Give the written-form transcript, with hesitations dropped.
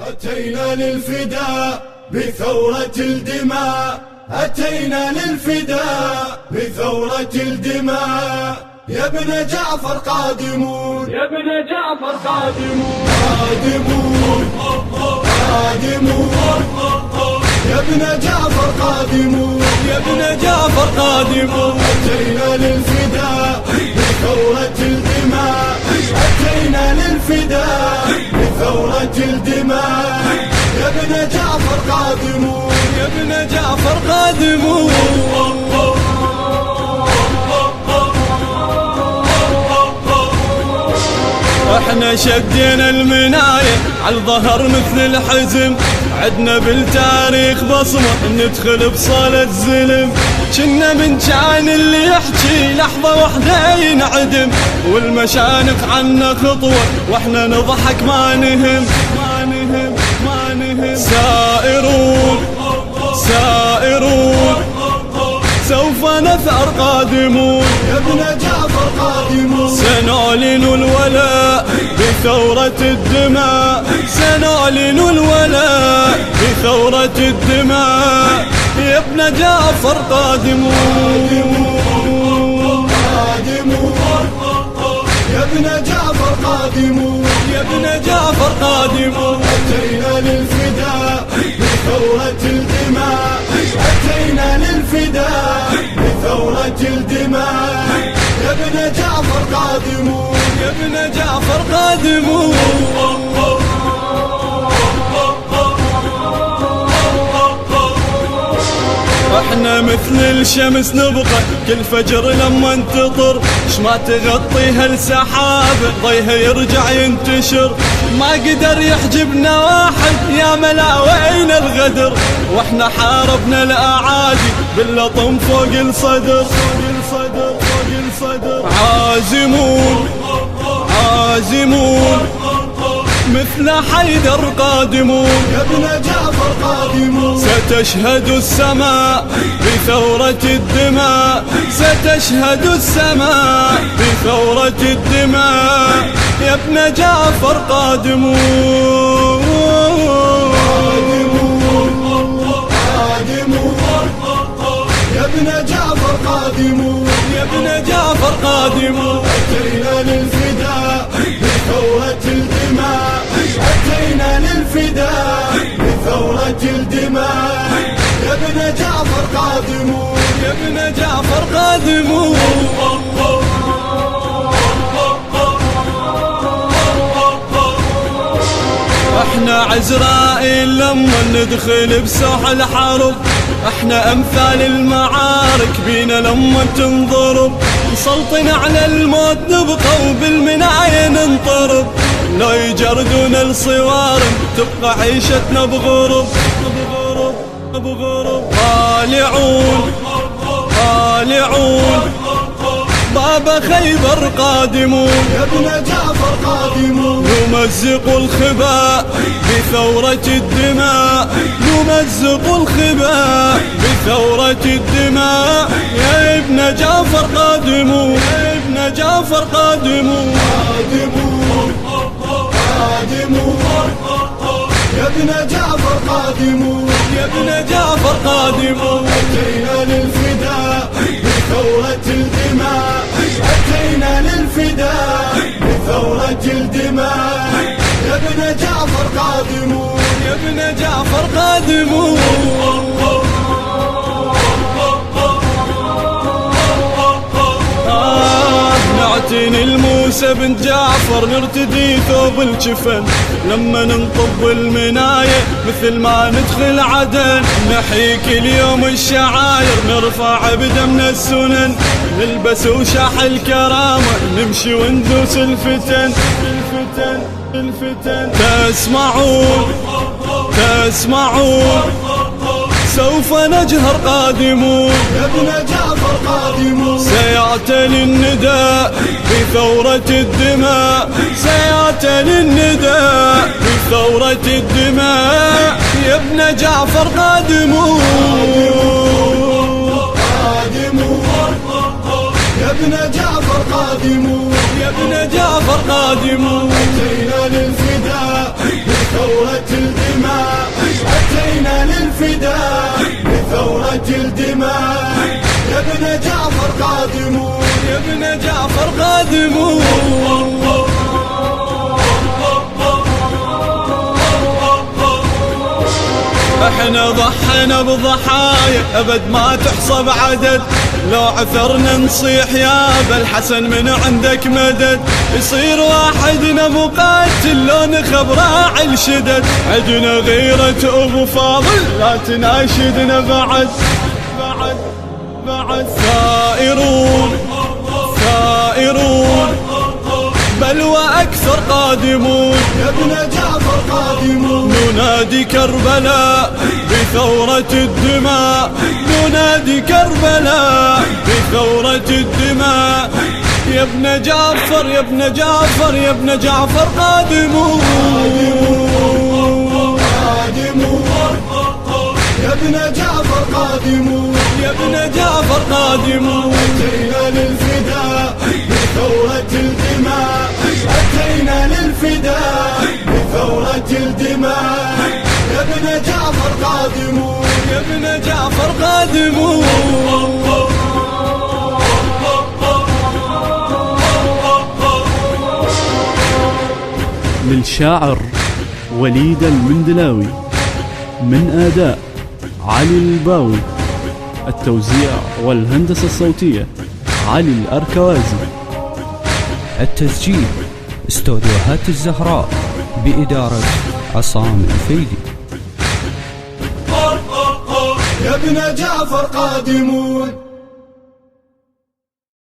أتينا للفداء بثورة الدماء، أتينا للفداء بثورة الدماء. يا ابن جعفر قادمون، يا ابن جعفر قادمون، قادمون قادمون. يا ابن جعفر قادمون، يا ابن جعفر قادمون. أتينا للفداء بثورة الدماء، أتينا للفداء بثورة الدماء. يا ابن جعفر قادمون، يا ابن جعفر قادمون. احنا شدينا المناية عالظهر مثل الحزم، عدنا بالتاريخ بصمة ندخل بصالة زلم. كنا من كان اللي يحكي لحظة وحدة ينعدم، والمشانق عنا خطوة واحنا نضحك ما نهم. سائرون سائرون سوف نثأر قادمون. يا ابن جعفر قادمون، سنعلن الولاء بثورة الدماء، سنعلن الولاء بثورة الدماء. يا ابن جعفر قادمون، قادمون. يا ابن جعفر قادمون، يا ابن جعفر قادمون. أتينا للفداء بثورة الدماء، أتينا للفداء بثورة الدماء. يا ابن جعفر قادمون، يا ابن جعفر قادمون. احنا مثل الشمس نبقى كل فجر لما تطر، ما تغطيها السحاب ضيها يرجع ينتشر. ما قدر يحجبنا واحد يا ملا وين الغدر، واحنا حاربنا الاعادي باللطم فوق الصدر. عازمون عازمون مثل حيدر قادمون. يا ابن جعفر قادمون، ستشهد السماء بثورة الدماء، ستشهد السماء بثورة الدماء. يا ابن جعفر قادمون، قادمون. يا ابن جعفر قادمون، يا ابن جعفر قادمون. أتينا للفداء بثورة الدماء، أتينا للفداء بثورة الدماء. يا ابن جعفر قادمون، يا ابن جعفر قادمون. احنا عزرائيل لما ندخل بساح الحرب، احنا امثال المعارك بينا لما تنضرب. نسلطن على الموت نبقى وبالمناية ننطرب، لو يجردون الصوارم تبقى عيشتنا بغرب. طالعون طالعون باب خيبر قادمون. يا ابن جعفر قادمون، نمزق الخباء بثورة الدماء، نمزق الخباء بثورة الدماء. يا ابن جعفر قادمون، يا ابن جعفر قادمون. قادمون قادمون. يا ابن جعفر قادمون، يا ابن جعفر قادمون. أتينا للفداء بثورة الدماء، أتينا للفداء بثورة الدماء. يا ابن جعفر قادمون، يا ابن جعفر قادمون. نعتني الموسى بنت جعفر نرتدي ثوب الجفن، لما ننطب المناية مثل ما ندخل عدن. نحيي كل يوم الشعاير نرفع بدمنا السنن، نلبس وشاح الكرامة نمشي وندوس الفتن. تسمعون تسمعون سوف نجهر قادمون. يا ابن جعفر قادمون، سيعتلي النداء بثورة الدماء، سيعتلي النداء بثورة الدماء. يا ابن جعفر قادمون، قادمون. يا ابن جعفر قادمون، يا ابن جعفر قادمون. أتينا للفداء بثورة الدماء، للفداء بثورة الدماء يا ابن جعفر قادمون يا ابن جعفر قادمون احنا ضحينا بضحايا ابد ما تحصى بعدد لو عثرنا نصيح يا ابا الحسن من عندك مدد يصير واحدنا مقاتل لو نخب راعي الشدد عدنا غيرة ابو فاضل لا تناشدنا بعد ثائرون بل واكثر قادمون يا ابن جعفر قادمون ننادي كربلاء بثورة الدماء ننادي كربلاء بثورة الدماء يا ابن جعفر يا ابن جعفر يا ابن جعفر قادمون يا ابن جعفر قادمون يا ابن جعفر قادمون أتينا للفداء بثورة الدماء أتينا للفداء بثورة الدماء يا ابن جعفر قادمون يا ابن جعفر قادمون للشاعر وليد المندلاوي من أداء علي الباوي، التوزيع والهندسة الصوتية علي الأركوازي، التسجيل استوديوهات الزهراء بإدارة عصام الفيدي. يا ابن جعفر قادمون.